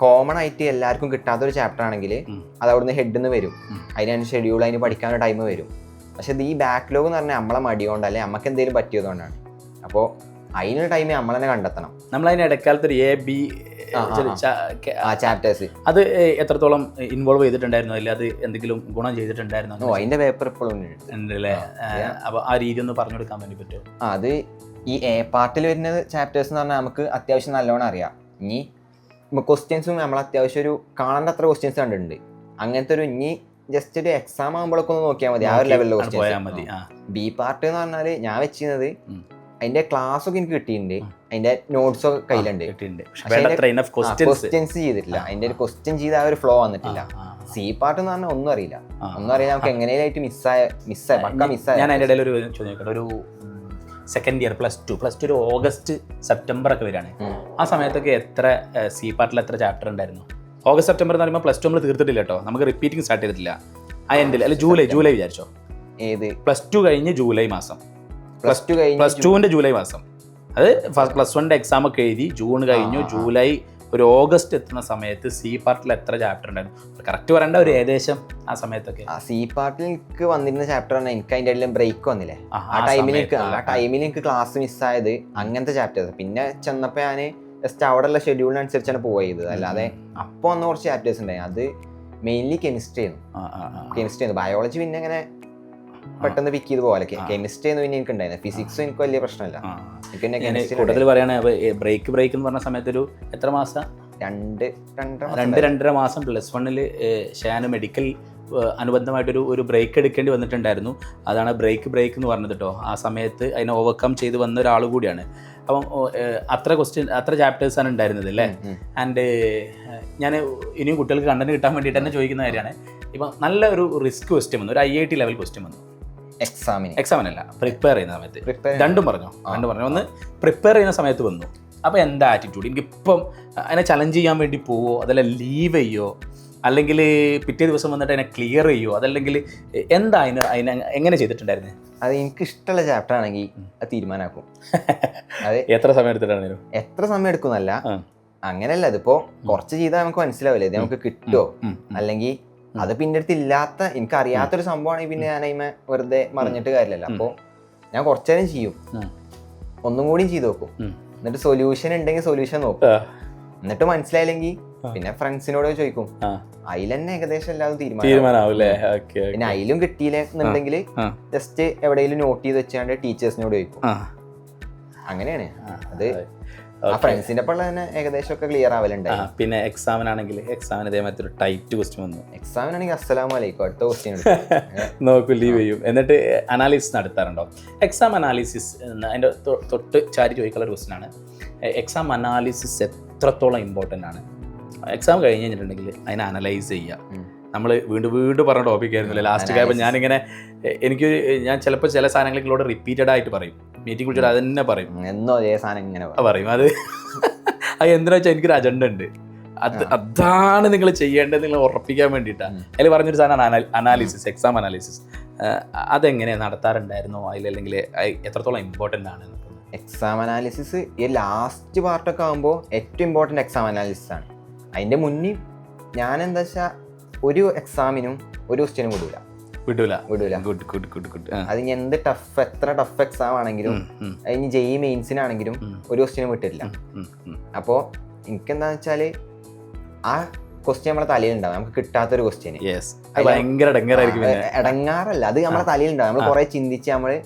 കോമൺ ആയിട്ട് എല്ലാവർക്കും കിട്ടാത്തൊരു ചാപ്റ്റർ ആണെങ്കിൽ അത് അവിടുന്ന് ഹെഡിൽ നിന്ന് വരും, അതിന് ഷെഡ്യൂൾ, അതിന് പഠിക്കാനുള്ള ടൈം വരും. പക്ഷെ ഇത് ഈ ബാക്ക്ലോഗ് എന്ന് പറഞ്ഞാൽ നമ്മളെ മടിയോണ്ട് അല്ലെങ്കിൽ നമുക്ക് എന്തെങ്കിലും പറ്റിയതുകൊണ്ടാണ്. അപ്പോൾ അതിനൊരു ടൈം നമ്മൾ തന്നെ കണ്ടെത്തണം. നമ്മളതിന് ഇടക്കാലത്ത് ഒരു A-B ചാപ്റ്റേഴ്സ് അത് എത്രത്തോളം ഇൻവോൾവ് ചെയ്തിട്ടുണ്ടായിരുന്നു, അല്ലെ അത് എന്തെങ്കിലും ഗുണം ചെയ്തിട്ടുണ്ടായിരുന്നു? അതിന്റെ പേപ്പർ ഇപ്പോഴും ഉണ്ടല്ലേ? അപ്പോൾ ആ രീതി ഒന്ന് പറഞ്ഞു കൊടുക്കാൻ വേണ്ടി പറ്റുമോ? അത് ഈ A പാർട്ടിൽ വരുന്ന ചാപ്റ്റേഴ്സ് എന്ന് പറഞ്ഞാൽ നമുക്ക് അത്യാവശ്യം നല്ലോണം അറിയാം. ഇനി ക്വസ്റ്റ്യൻസും നമ്മൾ അത്യാവശ്യം ഒരു കാണേണ്ട അത്ര ക്വസ്റ്റ്യൻസ് കണ്ടിട്ടുണ്ട്. അങ്ങനത്തെ ഒരു ഇനി ജസ്റ്റ് ഒരു എക്സാം ആകുമ്പോഴൊക്കെ ഒന്ന് നോക്കിയാൽ മതി, ആ ഒരു ലെവലിലെ ക്വസ്റ്റ്യൻസ്. B പാർട്ട് എന്ന് പറഞ്ഞാൽ ഞാൻ വെച്ചിരുന്നത് അതിന്റെ ക്ലാസ് ഒക്കെ എനിക്ക് കിട്ടിയിട്ടുണ്ട്, അതിന്റെ നോട്ട്സ് ഒക്കെ കയ്യിലുണ്ട്. ക്വസ്റ്റ്യൻസ് ചെയ്തിട്ടില്ല, അതിന്റെ ഒരു ക്വസ്റ്റ്യൻ ചെയ്ത ആ ഒരു ഫ്ലോ വന്നിട്ടില്ല. C പാർട്ട് എന്ന് പറഞ്ഞാൽ ഒന്നും അറിയില്ല നമുക്ക് എങ്ങനെയായിട്ട് മിസ്സായ പക്ക മിസ്സായ. ഞാൻ അതിന്റെ ഇടയിൽ ഒരു ചോദ്യം, ഒരു സെക്കൻഡ് ഇയർ +2 ഒരു ഓഗസ്റ്റ് സെപ്റ്റംബർ ഒക്കെ വരികയാണ്. ആ സമയത്തൊക്കെ എത്ര C പാർട്ടിൽ എത്ര ചാപ്റ്റർ ഉണ്ടായിരുന്നു? ഓഗസ്റ്റ് സെപ്റ്റംബർ എന്ന് പറയുമ്പോൾ +2 നമ്മൾ തീർത്തിട്ടില്ല കേട്ടോ, നമുക്ക് റിപ്പീറ്റിംഗ് സ്റ്റാർട്ട് ചെയ്തിട്ടില്ല. ആ എൻഡിൽ അല്ല ജൂലൈ വിചാരിച്ചോ, ഏത് +2 കഴിഞ്ഞ് ജൂലൈ മാസം, +2ന്റെ ജൂലൈ മാസം, അത് +1ന്റെ എക്സാം ഒക്കെ എഴുതി ജൂൺ കഴിഞ്ഞു, ജൂലൈ ഒരു ഓഗസ്റ്റ് എത്തുന്ന സമയത്ത് C പാർട്ടിൽ എത്ര ചാപ്റ്റർ ഉണ്ടായിരുന്നു? കറക്റ്റ് പറയേണ്ട ഒരു ഏകദേശം ആ സമയത്തൊക്കെ. C പാർട്ടിൽ എനിക്ക് വന്നിരുന്ന ചാപ്റ്റർ ആണ്, എനിക്ക് അതിൻ്റെ ഇടയിൽ ബ്രേക്ക് വന്നില്ലേ, ആ ടൈമിൽ എനിക്ക് ക്ലാസ് മിസ്സായത് അങ്ങനത്തെ ചാപ്റ്റേഴ്സ്. പിന്നെ ചെന്നപ്പോൾ ഞാൻ ജസ്റ്റ് അവിടെയുള്ള ഷെഡ്യൂളിനനുസരിച്ചാണ് പോയത്, അല്ലാതെ അപ്പോൾ വന്ന കുറച്ച് ചാപ്റ്റേഴ്സ് ഉണ്ടായി. അത് മെയിൻലി കെമിസ്ട്രി ആയിരുന്നു. ബയോളജി പിന്നെ അങ്ങനെ പെട്ടെന്ന് പിക്ക് ചെയ്ത് പോലെ. കെമിസ്ട്രി ആയിരുന്നു പിന്നെ എനിക്ക് ഉണ്ടായിരുന്നു. ഫിസിക്സും എനിക്ക് വലിയ പ്രശ്നമില്ല. കൂടുതൽ പറയുകയാണെങ്കിൽ ബ്രേക്ക് എന്ന് പറഞ്ഞ സമയത്ത് ഒരു എത്ര മാസം? 2-2.5 മാസം +1 ഷാന് മെഡിക്കൽ അനുബന്ധമായിട്ടൊരു ബ്രേക്ക് എടുക്കേണ്ടി വന്നിട്ടുണ്ടായിരുന്നു. അതാണ് ബ്രേക്ക് എന്ന് പറഞ്ഞത് കേട്ടോ. ആ സമയത്ത് അതിനെ ഓവർകം ചെയ്ത് വന്ന ഒരാൾ കൂടിയാണ്. അപ്പം അത്ര ചാപ്റ്റേഴ്സാണ് ഉണ്ടായിരുന്നത് അല്ലേ? ആൻഡ് ഞാൻ ഇനിയും കുട്ടികൾക്ക് കണ്ടന്റ് കിട്ടാൻ വേണ്ടിയിട്ട് തന്നെ ചോദിക്കുന്ന കാര്യമാണ്. ഇപ്പം നല്ല ഒരു റിസ്ക് ക്വസ്റ്റ്യൻ വന്നു, ഒരു IIT ലെവൽ ക്വസ്റ്റ്യൻ വന്നു. എക്സാമിനല്ല, പ്രിപ്പയർ ചെയ്യുന്ന സമയത്ത്. രണ്ടും പറഞ്ഞു. ഒന്ന് പ്രിപ്പയർ ചെയ്യുന്ന സമയത്ത് വന്നു. അപ്പോൾ എന്താ ആറ്റിറ്റ്യൂഡ്? എനിക്കിപ്പം അതിനെ ചലഞ്ച് ചെയ്യാൻ വേണ്ടി പോവോ, അതല്ല ലീവ് ചെയ്യോ, അല്ലെങ്കിൽ പിറ്റേ ദിവസം വന്നിട്ട് അതിനെ ക്ലിയർ ചെയ്യോ, അതല്ലെങ്കിൽ എന്താ അതിനെ എങ്ങനെ ചെയ്തിട്ടുണ്ടായിരുന്നു? അത് എനിക്ക് ഇഷ്ടമുള്ള ചാപ്റ്റർ ആണെങ്കിൽ അത് തീരുമാനമാക്കും. അത് എത്ര സമയം എടുത്തിട്ടാണെങ്കിലും എത്ര സമയം എടുക്കുന്നല്ല, അങ്ങനെയല്ല, ഇതിപ്പോ കുറച്ച് ചെയ്താൽ നമുക്ക് മനസ്സിലാവില്ലേ ഇത് നമുക്ക് കിട്ടുമോ, അല്ലെങ്കിൽ അത് പിന്നെ അടുത്ത് ഇല്ലാത്ത എനിക്ക് അറിയാത്തൊരു സംഭവമാണെങ്കിൽ പിന്നെ ഞാൻ അതിമ വെറുതെ മറിഞ്ഞിട്ട് കാര്യമില്ലല്ലോ. അപ്പോൾ ഞാൻ കുറച്ചേരം ചെയ്യും, ഒന്നും കൂടിയും ചെയ്ത് നോക്കും, എന്നിട്ട് സൊല്യൂഷൻ ഉണ്ടെങ്കിൽ സൊല്യൂഷൻ നോക്കും, എന്നിട്ട് മനസ്സിലായില്ലെങ്കിൽ പിന്നെ ഫ്രണ്ട്സിനോട് ചോദിക്കും, അതിൽ തന്നെ ഏകദേശം എല്ലാതും തീരുമാനമാവും. പിന്നെ അതിലും കിട്ടിയില്ലെന്നുണ്ടെങ്കിൽ ജസ്റ്റ് എവിടെയെങ്കിലും നോട്ട് ചെയ്ത് വെച്ചാണ്ട് ടീച്ചേഴ്സിനോട് ചോദിക്കും. അങ്ങനെയാണ് അത്. ആ ഫ്രണ്ട്സിന്റെ ഒപ്പം തന്നെ ഏകദേശം ഒക്കെ ക്ലിയർ ആവലുണ്ടായി. പിന്നെ എക്സാമിനാണെങ്കിൽ എക്സാമിന് ഇതേമാതിരി ഒരു ടൈറ്റ് ക്വസ്റ്റ്യൻ വന്നു. എക്സാമിനാണെങ്കിൽ അസ്സലാമു അലൈക്കും അടുത്ത ക്വസ്റ്റ്യൻ നോക്കും, ലീവ് ചെയ്യും. എന്നിട്ട് അനാലിസിസ് നടത്താറുണ്ടോ? എക്സാം അനാലിസിസ് അതിൻ്റെ തൊട്ട് ചാരി ചോദിക്കാനുള്ള ഒരു ക്വസ്റ്റ്യൻ ആണ്. എക്സാം അനാലിസിസ് എത്രത്തോളം ഇമ്പോർട്ടൻ്റ് ആണ്? എക്സാം കഴിഞ്ഞ് കഴിഞ്ഞിട്ടുണ്ടെങ്കിൽ അതിനെ അനലൈസ് ചെയ്യുക. നമ്മൾ വീണ്ടും പറഞ്ഞ ടോപ്പിക് ആയിരുന്നില്ല ലാസ്റ്റ് കാര്യം. ഞാൻ ചിലപ്പോൾ ചില സാധനങ്ങളോട് റിപ്പീറ്റഡ് ആയിട്ട് പറയും, മീറ്റിംഗ് വിളിച്ചിട്ട് അത് തന്നെ പറയും, എന്നോ അതേ സാധനം ഇങ്ങനെ പറയും. അത് എന്തിനാ വെച്ചാൽ എനിക്കൊരു അജണ്ട ഉണ്ട്, അതാണ് നിങ്ങൾ ചെയ്യേണ്ടത് നിങ്ങൾ ഉറപ്പിക്കാൻ വേണ്ടിയിട്ടാണ്. അതിൽ പറഞ്ഞൊരു സാധനമാണ് അനാലിസിസ്, എക്സാം അനാലിസിസ്. അതെങ്ങനെയാണ് നടത്താറുണ്ടായിരുന്നോ അതിലല്ലെങ്കിൽ എത്രത്തോളം ഇമ്പോർട്ടൻ്റ് ആണ്? എക്സാം അനാലിസിസ് ഈ ലാസ്റ്റ് പാർട്ടൊക്കെ ആകുമ്പോൾ ഏറ്റവും ഇമ്പോർട്ടൻ്റ് എക്സാം അനാലിസിസ് ആണ്. അതിൻ്റെ മുന്നിൽ ഞാൻ എന്താ വെച്ചാൽ ഒരു എക്സാമിനും ഒരു ക്വസ്റ്റ്യനും വിടൂല. അതിന് എന്ത് എത്ര ടഫ് എക്സാം ആണെങ്കിലും, അതിന് JEE മെയിൻസിനാണെങ്കിലും ഒരു ക്വസ്റ്റ്യനും വിട്ടിട്ടില്ല. അപ്പോൾ എനിക്കെന്താന്ന് വെച്ചാല് ആ ക്വസ്റ്റ്യൻ നമ്മളെ തലയിലുണ്ടാവും, നമുക്ക് കിട്ടാത്തൊരു ക്വസ്റ്റ്യന് ഇടങ്ങാറല്ല, അത് നമ്മളെ തലയിലുണ്ടാവും. നമ്മൾ കുറെ ചിന്തിച്ച് നമ്മള്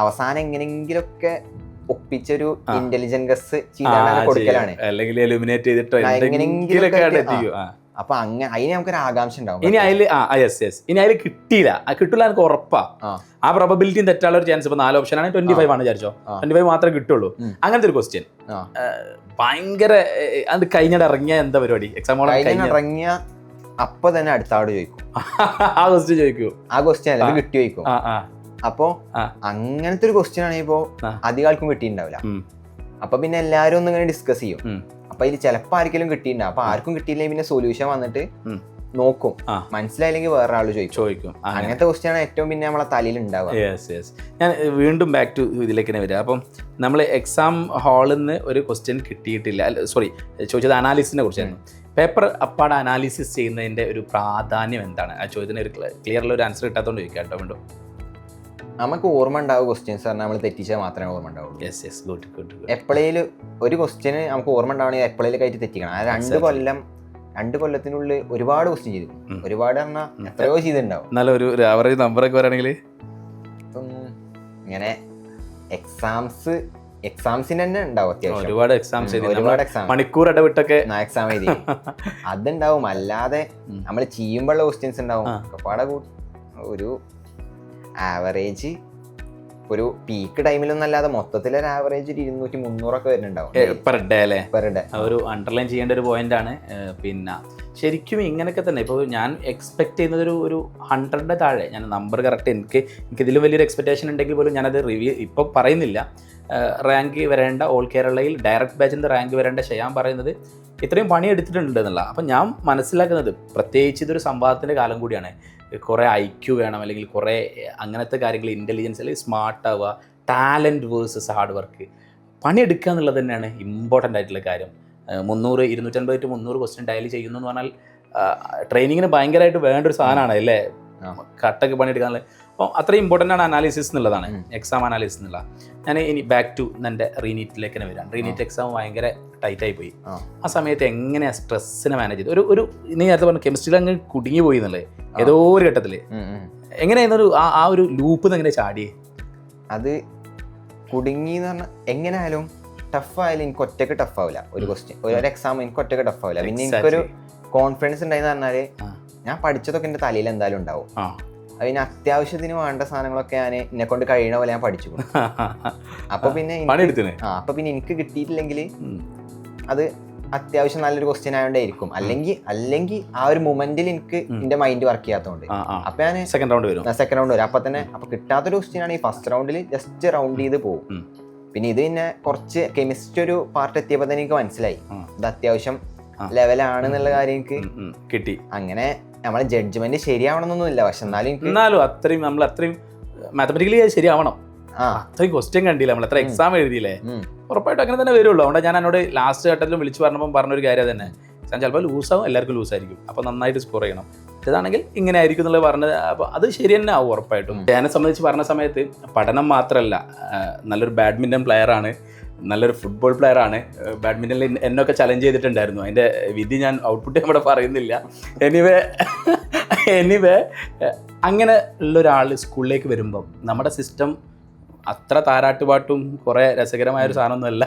അവസാനം എങ്ങനെങ്കിലൊക്കെ ഒപ്പിച്ചൊരു ഇന്റലിജന്റ് ഗസ് ചെയ്താണ് കൊടുക്കലാണ്. അപ്പൊ അങ്ങനെ അതിന് നമുക്കൊരു ആകാംക്ഷ ഉണ്ടാവും. ഇനി അതിൽ കിട്ടിയില്ല, കിട്ടില്ല എനിക്ക് ഉറപ്പാ. ആ പ്രോബബിലിറ്റി തെറ്റാനുള്ള ഒരു ചാൻസ് ഇപ്പൊ 4 ഓപ്ഷൻ ആണ്, 25 ആണ് വിചാരിച്ചോ, 25 മാത്രമേ കിട്ടുള്ളൂ. അങ്ങനത്തെ ഒരു ക്വസ്റ്റ്യൻ ഭയങ്കര അത് കഴിഞ്ഞിട്ട് ഇറങ്ങിയ എന്താ പരിപാടി? എക്സാം ഇറങ്ങിയ അപ്പൊ തന്നെ അടുത്ത ആളോട് ചോദിക്കും, ആ ക്വസ്റ്റ്യൻ ചോദിക്കും, ആ ക്വസ്റ്റ്യൻ അല്ല കിട്ടി ചോദിക്കും. അപ്പൊ അങ്ങനത്തെ ഒരു ക്വസ്റ്റ്യൻ ആണെങ്കിൽ ഇപ്പോ അധികം ആൾക്കും കിട്ടിയിട്ടുണ്ടാവില്ല. അപ്പൊ പിന്നെ എല്ലാരും ഒന്നും ഇങ്ങനെ ഡിസ്കസ് ചെയ്യും. അപ്പൊ ഇതിൽ ചിലപ്പോൾ ആർക്കെങ്കിലും കിട്ടിയിട്ടുണ്ടാവും. അപ്പൊ ആർക്കും കിട്ടിയില്ലെങ്കിൽ പിന്നെ സൊല്യൂഷൻ വന്നിട്ട് നോക്കും, മനസ്സിലായില്ലെങ്കിൽ വേറെ ആള് ചോദിക്കും. അങ്ങനത്തെ ക്വസ്റ്റ്യൻ ആണ് ഏറ്റവും പിന്നെ നമ്മളെ തലയിൽ ഉണ്ടാവുക. ഞാൻ വീണ്ടും ബാക്ക് ടു ഇതിലേക്ക് തന്നെ വരിക. അപ്പം നമ്മൾ എക്സാം ഹാളിൽ നിന്ന് ഒരു ക്വസ്റ്റ്യൻ കിട്ടിയിട്ടില്ല, ചോദിച്ചത് അനാലിസിനെ കുറിച്ചായിരുന്നു. പേപ്പർ അപ്പാട് അനാലിസിസ് ചെയ്യുന്നതിന്റെ ഒരു പ്രാധാന്യം എന്താണ്? ആ ചോദ്യത്തിന് ഒരു ക്ലിയറുള്ള ഒരു ആൻസർ കിട്ടാത്തതുകൊണ്ട് ചോദിക്കാം കേട്ടോ. വീണ്ടും നമുക്ക് ഓർമ്മ ഉണ്ടാവും ക്വസ്റ്റ്യൻസ് പറഞ്ഞാൽ നമ്മൾ തെറ്റിച്ചാൽ മാത്രമേ ഓർമ്മ ഉണ്ടാവുള്ളൂ. എപ്പോഴേലും ഒരു ക്വസ്റ്റ്യന് നമുക്ക് ഓർമ്മ ഉണ്ടാവണമെങ്കിൽ എപ്പോഴേലും ആയിട്ട് തെറ്റിക്കണം. ആ 2 കൊല്ലത്തിനുള്ളിൽ ഒരുപാട് ക്വസ്റ്റ്യൻ ചെയ്തു, ഒരുപാട് പറഞ്ഞാൽ എത്രയോ ചെയ്തിട്ടുണ്ടാവും. എന്നാലും ഒരു ആവറേജ് നമ്പറൊക്കെ പറയുകയാണെങ്കിൽ ഇപ്പം ഇങ്ങനെ എക്സാംസിന് തന്നെ ഉണ്ടാവും അത്യാവശ്യം ഒരുപാട് എക്സാം മണിക്കൂർ ഇടവിട്ടൊക്കെ എക്സാം എഴുതി അതുണ്ടാവും. അല്ലാതെ നമ്മൾ ചെയ്യുമ്പോഴുള്ള ക്വസ്റ്റ്യൻസ് ഉണ്ടാവും. ഒരുപാട് ഒരു ആവറേജ് ഒരു പീക്ക് ടൈമിലൊന്നും അല്ലാതെ മൊത്തത്തിലൊരു ആവറേജ് 200-300 വരുന്നുണ്ടാവും പെർ ഡേ അല്ലേ? ഒരു അണ്ടർലൈൻ ചെയ്യേണ്ട ഒരു പോയിന്റ് ആണ്. പിന്നെ ശരിക്കും ഇങ്ങനെയൊക്കെ തന്നെ ഇപ്പോൾ ഞാൻ എക്സ്പെക്ട് ചെയ്യുന്നത് ഒരു 100 താഴെ. ഞാൻ നമ്പർ കറക്റ്റ് എനിക്കിതിലും വലിയൊരു എക്സ്പെക്ടേഷൻ ഉണ്ടെങ്കിൽ പോലും ഞാനത് റിവ്യൂ ഇപ്പോൾ പറയുന്നില്ല. റാങ്ക് വരേണ്ട ഓൾ കേരളയിൽ ഡയറക്റ്റ് ബാച്ചിൻ്റെ റാങ്ക് വരേണ്ട ഷയാൻ പറയുന്നത് ഇത്രയും പണി എടുത്തിട്ടുണ്ട് എന്നുള്ള. അപ്പം ഞാൻ മനസ്സിലാക്കുന്നത് പ്രത്യേകിച്ച് ഇതൊരു സംവാദത്തിൻ്റെ കാലം കൂടിയാണ്. കുറേ IQ വേണം, അല്ലെങ്കിൽ കുറേ അങ്ങനത്തെ കാര്യങ്ങൾ, ഇൻ്റലിജൻസ് അല്ലെങ്കിൽ സ്മാർട്ട് ആവുക, ടാലൻറ്റ് വേഴ്സസ് ഹാർഡ് വർക്ക്, പണിയെടുക്കുക എന്നുള്ളത് തന്നെയാണ് ഇമ്പോർട്ടൻ്റ് ആയിട്ടുള്ള കാര്യം. 250-300 ക്വസ്റ്റ്യൻ ഡയലി ചെയ്യുന്നു എന്ന് പറഞ്ഞാൽ ട്രെയിനിങ്ങിന് ഭയങ്കരമായിട്ട് വേണ്ട ഒരു സാധനമാണ് അല്ലേ, കട്ടൊക്കെ പണിയെടുക്കാനുള്ള. അപ്പോൾ അത്രയും ഇമ്പോർട്ടൻ്റ് ആണ് അനാലിസിസ് എന്നുള്ളതാണ്, എക്സാം അനാലിസിസ് എന്നുള്ള. ഞാൻ ഇനി ബാക്ക് ടു എൻ്റെ റീനീറ്റിലേക്ക് തന്നെ വരാം. റീനീറ്റ് എക്സാം ഭയങ്കര ടൈറ്റായി പോയി. ആ സമയത്ത് എങ്ങനെയാണ് സ്ട്രെസ്സിനെ മാനേജ് ചെയ്ത്? ഒരു നീ നേരത്തെ പറഞ്ഞു കെമിസ്ട്രിയിൽ അങ്ങ് കുടുങ്ങി പോയി എന്നുള്ളത് ഏതോ ഒരു ഘട്ടത്തിൽ. എങ്ങനെയായിരുന്നു ആ ഒരു ലൂപ്പ് എങ്ങനെ ചാടിയേ? അത് കുടുങ്ങി എന്ന് പറഞ്ഞാൽ എങ്ങനെയായാലും ടഫായാലും എനിക്ക് ഒറ്റയ്ക്ക് ടഫാവില്ല ഒരു ക്വസ്റ്റ്യൻ, ഒരു എക്സാം എനിക്ക് ഒറ്റയ്ക്ക് ടഫാവില്ല. പിന്നെ എനിക്കൊരു കോൺഫിഡൻസ് ഉണ്ടായെന്ന് പറഞ്ഞാൽ ഞാൻ പഠിച്ചതൊക്കെ എൻ്റെ തലയിൽ എന്തായാലും ഉണ്ടാവും. അതിന് അത്യാവശ്യത്തിന് വേണ്ട സാധനങ്ങളൊക്കെ ഞാൻ എന്നെ കൊണ്ട് കഴിയണ പോലെ ഞാൻ പഠിച്ചു. അപ്പൊ പിന്നെ എനിക്ക് കിട്ടിയിട്ടില്ലെങ്കിൽ അത് അത്യാവശ്യം നല്ലൊരു ക്വസ്റ്റ്യൻ ആയതുകൊണ്ടായിരിക്കും. അല്ലെങ്കിൽ ആ ഒരു മൊമെന്റിൽ എനിക്ക് എന്റെ മൈൻഡ് വർക്ക് ചെയ്യാത്തതുകൊണ്ട് അപ്പൊ ഞാൻ സെക്കൻഡ് റൗണ്ട് വരും. അപ്പൊ തന്നെ അപ്പൊ കിട്ടാത്തൊരു ക്വസ്റ്റ്യൻ ആണ് ഈ ഫസ്റ്റ് റൗണ്ടിൽ ജസ്റ്റ് റൗണ്ട് ചെയ്ത് പോകും. പിന്നെ ഇത് പിന്നെ കുറച്ച് കെമിസ്ട്രി ഒരു പാർട്ട് എത്തിയപ്പോ തന്നെ എനിക്ക് മനസ്സിലായി ഇത് അത്യാവശ്യം ലെവലാണെന്നുള്ള കാര്യം എനിക്ക് കിട്ടി. അങ്ങനെ നമ്മളെ ജഡ്ജ്മെന്റ് ശരിയാവണമെന്നൊന്നുമില്ല, പക്ഷെ എന്നാലും അത്രയും നമ്മൾ അത്രയും മാത്തമാറ്റിക്കലി ശരിയാവണം. അത്രയും ക്വസ്റ്റ്യൻ കണ്ടില്ല, നമ്മൾ എത്ര എക്സാം എഴുതിയില്ലേ, ഉറപ്പായിട്ടും അങ്ങനെ തന്നെ വരുള്ളൂ. അതുകൊണ്ട് ഞാൻ എന്നോട് ലാസ്റ്റ് ഘട്ടത്തിലും വിളിച്ച് പറഞ്ഞപ്പോൾ പറഞ്ഞൊരു കാര്യം തന്നെ, ഞാൻ ചിലപ്പോൾ ലൂസാവും, എല്ലാവർക്കും ലൂസായിരിക്കും, അപ്പോൾ നന്നായിട്ട് സ്കോർ ചെയ്യണം, ഇതാണെങ്കിൽ ഇങ്ങനെ ആയിരിക്കും എന്നുള്ളത് പറഞ്ഞത്. അപ്പോൾ അത് ശരി തന്നെ ആവും ഉറപ്പായിട്ടും. എന്നെ സംബന്ധിച്ച് പറഞ്ഞ സമയത്ത് പഠനം മാത്രമല്ല, നല്ലൊരു ബാഡ്മിൻ്റൺ പ്ലെയറാണ്, നല്ലൊരു ഫുട്ബോൾ പ്ലെയറാണ്. ബാഡ്മിൻ്റണിൽ എന്നൊക്കെ ചലഞ്ച് ചെയ്തിട്ടുണ്ടായിരുന്നു. അതിൻ്റെ വിധി ഞാൻ ഔട്ട്പുട്ട് നമ്മുടെ പറയുന്നില്ല. എനിവേ അങ്ങനെ ഉള്ളൊരാൾ സ്കൂളിലേക്ക് വരുമ്പം നമ്മുടെ സിസ്റ്റം അത്ര താരാട്ടുപാട്ടും കുറേ രസകരമായൊരു സാധനമൊന്നുമല്ല.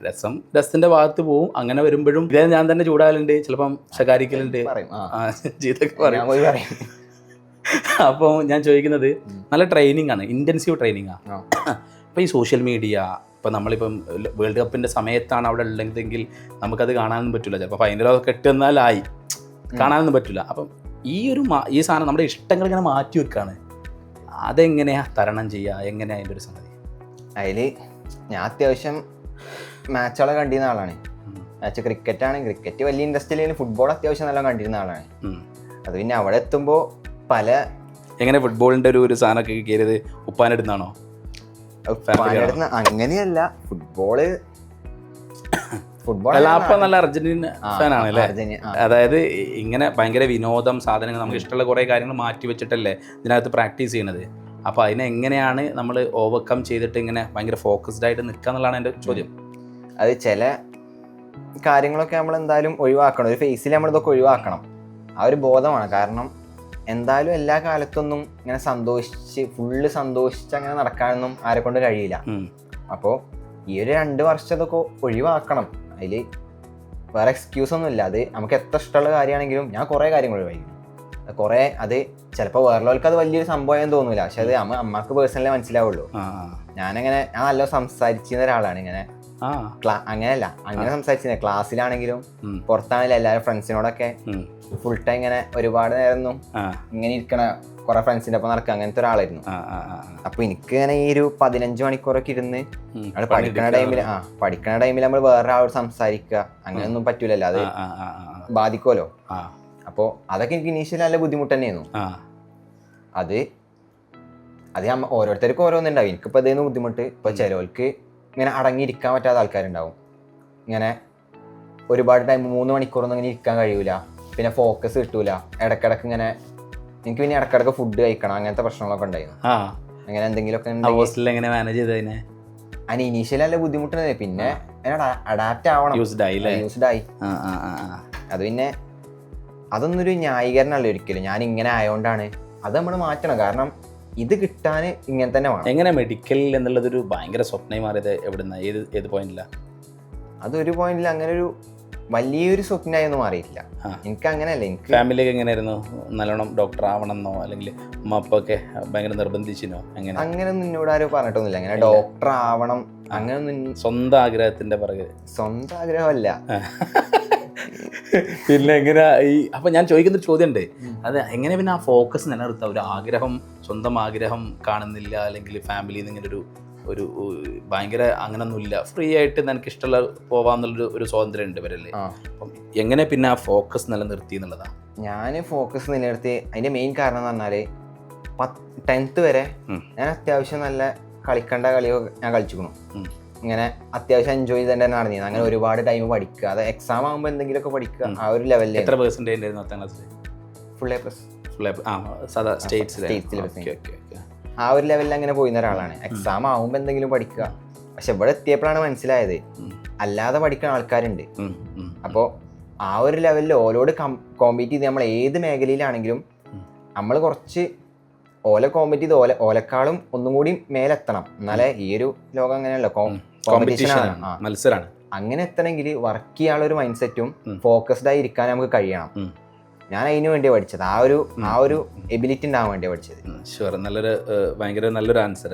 രസത്തിൻ്റെ ഭാഗത്ത് പോവും. അങ്ങനെ വരുമ്പോഴും ഇതേ ഞാൻ തന്നെ ചൂടാകലുണ്ട്, ചിലപ്പം ശകാരിക്കലുണ്ട്, ചെയ്തൊക്കെ പറയും. അപ്പോൾ ഞാൻ ചോദിക്കുന്നത്, നല്ല ട്രെയിനിങ് ആണ്, ഇൻറ്റൻസീവ് ട്രെയിനിങ് ആണ്. അപ്പോൾ ഈ സോഷ്യൽ മീഡിയ, ഇപ്പോൾ നമ്മളിപ്പം വേൾഡ് കപ്പിൻ്റെ സമയത്താണ് അവിടെ ഉള്ളതെങ്കിൽ നമുക്കത് കാണാനൊന്നും പറ്റില്ല. ചിലപ്പോൾ ഫൈനലൊക്കെ ഇട്ടെന്നാലായി കാണാനൊന്നും പറ്റില്ല. അപ്പം ഈ സാധനം നമ്മുടെ ഇഷ്ടങ്ങൾ ഇങ്ങനെ മാറ്റി വെക്കുകയാണ്. അതെങ്ങനെയാണ് തരണം ചെയ്യുക, എങ്ങനെയാണ് അതിൻ്റെ ഒരു സംഗതി? അതിൽ ഞാൻ അത്യാവശ്യം മാച്ചുകളെ കണ്ടിരുന്ന ആളാണ്. മാച്ച് ക്രിക്കറ്റാണ്, ക്രിക്കറ്റ് വലിയ ഇൻട്രസ്റ്റ് ഇല്ലെങ്കിൽ ഫുട്ബോൾ അത്യാവശ്യം നല്ല കണ്ടിരുന്ന ആളാണ്. അത് പിന്നെ അവിടെ എത്തുമ്പോൾ പല എങ്ങനെ ഫുട്ബോളിൻ്റെ ഒരു സാധനമൊക്കെ കയറിയത് ഉപ്പാനെടുത്താണോ? അങ്ങനെയല്ല, ഫുട്ബോള് അപ്പം നല്ല അർജന്റീന ഫാനാണ് അല്ലേ? അതായത് ഇങ്ങനെ ഭയങ്കര വിനോദം, സാധനങ്ങൾ, നമുക്ക് ഇഷ്ടമുള്ള കുറേ കാര്യങ്ങൾ മാറ്റി വെച്ചിട്ടല്ലേ ഇതിനകത്ത് പ്രാക്ടീസ് ചെയ്യണത്. അപ്പോൾ അതിനെ എങ്ങനെയാണ് നമ്മൾ ഓവർകം ചെയ്തിട്ട് ഇങ്ങനെ ഭയങ്കര ഫോക്കസ്ഡ് ആയിട്ട് നിൽക്കുക എന്നുള്ളതാണ് എൻ്റെ ചോദ്യം. അത് ചില കാര്യങ്ങളൊക്കെ നമ്മൾ എന്തായാലും ഒഴിവാക്കണം, ഒരു ഫേസിൽ നമ്മളിതൊക്കെ ഒഴിവാക്കണം. ആ ഒരു ബോധമാണ്. കാരണം എന്തായാലും എല്ലാ കാലത്തൊന്നും ഇങ്ങനെ ഫുള്ള് സന്തോഷിച്ച് അങ്ങനെ നടക്കാനൊന്നും ആരെ കൊണ്ട് കഴിയില്ല. അപ്പോൾ ഈ ഒരു 2 വർഷം ഇതൊക്കെ ഒഴിവാക്കണം. അതിൽ വേറെ എക്സ്ക്യൂസ് ഒന്നും ഇല്ല. അത് നമുക്ക് എത്ര ഇഷ്ടമുള്ള കാര്യമാണെങ്കിലും ഞാൻ കുറേ കാര്യങ്ങൾ ഒഴിവായിരിക്കും. കുറേ അത് ചിലപ്പോൾ വേറെയുള്ളവർക്ക് അത് വലിയൊരു സംഭവം തോന്നില്ല, പക്ഷെ അത് അമ്മക്ക് പേഴ്സണലി മനസ്സിലാവുള്ളൂ. ഞാൻ നല്ല സംസാരിച്ചിരുന്ന ഒരാളാണ്. ഇങ്ങനെ അങ്ങനെയല്ല, അങ്ങനെ സംസാരിച്ചിരുന്ന ക്ലാസ്സിലാണെങ്കിലും പുറത്താണെങ്കിലും എല്ലാവരും ഫ്രണ്ട്സിനോടൊക്കെ ഫുൾ ടൈം ഇങ്ങനെ ഒരുപാട് നേരമൊന്നും ഇങ്ങനെ ഇരിക്കണ കുറെ ഫ്രണ്ട്സിന്റെ ഒപ്പം നടക്കുക, അങ്ങനത്തെ ഒരാളായിരുന്നു. അപ്പൊ എനിക്ക് ഇങ്ങനെ ഈ ഒരു 15 മണിക്കൂറൊക്കെ ഇരുന്ന് പഠിക്കണ ടൈമിൽ നമ്മൾ വേറെ ആളോട് സംസാരിക്കുക അങ്ങനെയൊന്നും പറ്റൂലല്ലോ, അത് ബാധിക്കുമല്ലോ. അപ്പോൾ അതൊക്കെ എനിക്ക് ഇനീഷ്യലി നല്ല ബുദ്ധിമുട്ട് തന്നെയായിരുന്നു. അത് ഓരോരുത്തർക്കും ഓരോന്നുണ്ടാവും. എനിക്കിപ്പോൾ അതേന്ന് ബുദ്ധിമുട്ട്. ഇപ്പോൾ ചിലവർക്ക് ഇങ്ങനെ അടങ്ങിയിരിക്കാൻ പറ്റാത്ത ആൾക്കാരുണ്ടാവും. ഇങ്ങനെ ഒരുപാട് ടൈം 3 മണിക്കൂറൊന്നും ഇങ്ങനെ ഇരിക്കാൻ കഴിയൂല, പിന്നെ ഫോക്കസ് കിട്ടൂല. ഇടക്കിടക്ക് ഇങ്ങനെ എനിക്ക് പിന്നെ ഇടക്കിടക്ക് ഫുഡ് കഴിക്കണം, അങ്ങനത്തെ പ്രശ്നങ്ങളൊക്കെ ഉണ്ടായിരുന്നു. അങ്ങനെ എന്തെങ്കിലുമൊക്കെ അതിന് ഇനീഷ്യലി നല്ല ബുദ്ധിമുട്ടുണ്ടായി. പിന്നെ അഡാപ്റ്റ് ആവണം, യൂസ്ഡ് ആയി. അത് പിന്നെ അതൊന്നൊരു ന്യായീകരണമല്ല ഒരിക്കലും. ഞാൻ ഇങ്ങനെ ആയതുകൊണ്ടാണ്, അത് നമ്മൾ മാറ്റണം. കാരണം ഇത് കിട്ടാൻ ഇങ്ങനെ തന്നെ വേണം. എങ്ങനെ മെഡിക്കൽ എന്നുള്ളതൊരു ഭയങ്കര സ്വപ്നമായി മാറിയത് എവിടുന്ന ഏത് പോയിന്റില്ല? അതൊരു പോയിന്റിൽ അങ്ങനെ ഒരു വലിയൊരു സ്വപ്നമായൊന്നും മാറിയിട്ടില്ല. എനിക്ക് അങ്ങനെയല്ല. എനിക്ക് ഫാമിലിയൊക്കെ എങ്ങനെയായിരുന്നു? നല്ലോണം ഡോക്ടർ ആവണമെന്നോ അല്ലെങ്കിൽ അമ്മ അപ്പൊക്കെ ഭയങ്കര നിർബന്ധിച്ചിനോ? അങ്ങനെയൊന്നും എന്നോട് ആരും പറഞ്ഞിട്ടൊന്നുമില്ല ഇങ്ങനെ ഡോക്ടർ ആവണം അങ്ങനെയൊന്നും. സ്വന്തം ആഗ്രഹത്തിന്റെ പുറകെ? സ്വന്തം ആഗ്രഹമല്ല. പിന്നെ എങ്ങനെ അപ്പൊ ഞാൻ ചോദിക്കുന്നൊരു ചോദ്യം ഉണ്ട്, അത് എങ്ങനെ പിന്നെ ആ ഫോക്കസ് നിലനിർത്താം? ഒരു ആഗ്രഹം, സ്വന്തം ആഗ്രഹം കാണുന്നില്ല, അല്ലെങ്കിൽ ഫാമിലിയിൽ നിന്ന് ഇങ്ങനെ ഒരു ഭയങ്കര അങ്ങനൊന്നുമില്ല, ഫ്രീ ആയിട്ട് നിനക്ക് ഇഷ്ടമുള്ള പോവാന്നുള്ളൊരു സ്വാതന്ത്ര്യം ഉണ്ട് ഇവരല്ലേ. അപ്പം എങ്ങനെ പിന്നെ ആ ഫോക്കസ് നിലനിർത്തി എന്നുള്ളതാണ്? ഞാൻ ഫോക്കസ് നിലനിർത്തി അതിന്റെ മെയിൻ കാരണം എന്ന് പറഞ്ഞാല് 10th വരെ ഞാൻ അത്യാവശ്യം നല്ല കളിക്കേണ്ട കളിയോ ഞാൻ കളിച്ചിരിക്കുന്നു. ഇങ്ങനെ അത്യാവശ്യം എൻജോയ് ചെയ്ത് തന്നെ നടന്നിരുന്നു. അങ്ങനെ ഒരുപാട് ടൈം പഠിക്കുക, അത് എക്സാം ആകുമ്പോൾ എന്തെങ്കിലുമൊക്കെ പഠിക്കുക, ആ ഒരു ലെവലിൽ. എത്ര പെർസെന്റേജ് ഉണ്ടായിരുന്നു 10th ക്ലാസ്സിൽ? Full A+. സ്റ്റേറ്റ് ആ ഒരു ലെവലിൽ അങ്ങനെ പോയിരുന്ന ഒരാളാണ്. എക്സാം ആകുമ്പോൾ എന്തെങ്കിലും പഠിക്കുക. പക്ഷെ ഇവിടെ എത്തിയപ്പോഴാണ് മനസ്സിലായത് അല്ലാതെ പഠിക്കുന്ന ആൾക്കാരുണ്ട്. അപ്പോൾ ആ ഒരു ലെവലിൽ ഓലോട് കോമ്പീറ്റ് ചെയ്ത് നമ്മൾ ഏത് മേഖലയിലാണെങ്കിലും നമ്മൾ കുറച്ച് ഓല കോമ്പീറ്റ് ചെയ്ത് ഓലക്കാളും ഒന്നും കൂടി മേലെത്തണം. എന്നാലേ ഈ ഒരു ലോകം അങ്ങനെയല്ല, കോമ്പറ്റീഷനാണ്, മത്സരമാണ്. അങ്ങനെ എത്തണമെങ്കിൽ വർക്ക് ചെയ്യാനുള്ള ഒരു മൈൻഡ് സെറ്റും ഫോക്കസ്ഡ് ആയി ഇരിക്കാൻ നമുക്ക് കഴിയണം. ഞാൻ അതിനു വേണ്ടിയാണ് പഠിച്ചത്. ആ ഒരു എബിലിറ്റി ഉണ്ടാവാൻ വേണ്ടിയാണ് പഠിച്ചത്. ഷുവർ, ഭയങ്കര നല്ലൊരു ആൻസർ.